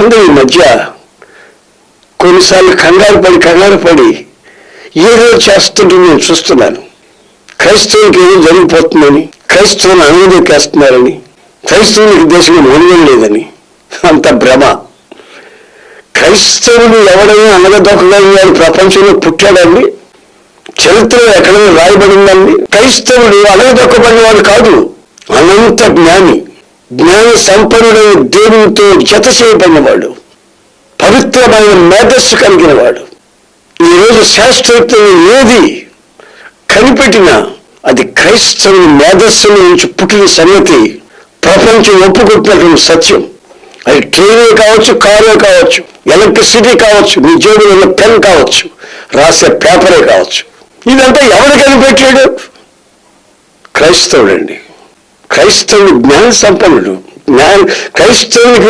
అందరూ ఈ మధ్య కొన్నిసార్లు కంగారు పడి ఏదో చేస్తుంటే నేను చూస్తున్నాను. క్రైస్తవునికి ఏదో జరిగిపోతుందని, క్రైస్తవుని అణగదొక్కేస్తున్నారని, క్రైస్తవునికి దేశంలో మనుగడ లేదని అంత భ్రమ. క్రైస్తవుడు ఎవడైనా అణగదొక్కగలిగాడు ప్రపంచంలో పుట్టాడండి? చరిత్రలో ఎక్కడైనా రాయబడిందండి? క్రైస్తవుడు అణగదొక్కబడినవాడు కాదు, అనంత జ్ఞాని, జ్ఞాన సంపన్నుడైన దేవునితో జత చేయబడినవాడు, పవిత్రమైన మేధస్సు కలిగిన వాడు. ఈరోజు శాస్త్రవేత్తలు ఏది కనిపెట్టినా అది క్రైస్తవుని మేధస్సుల నుంచి పుట్టిన సంగతి ప్రపంచం ఒప్పుకుంటున్నటువంటి సత్యం. అది ట్రైనే కావచ్చు, కారే కావచ్చు, ఎలక్ట్రిసిటీ కావచ్చు, నీ జేబులో ఉన్న పెన్ కావచ్చు, రాసే పేపరే కావచ్చు. ఇదంతా ఎవరు కనిపెట్టాడు? క్రైస్తవుడండి. క్రైస్తవుడు జ్ఞాన సంపన్నుడు. క్రైస్తవునికి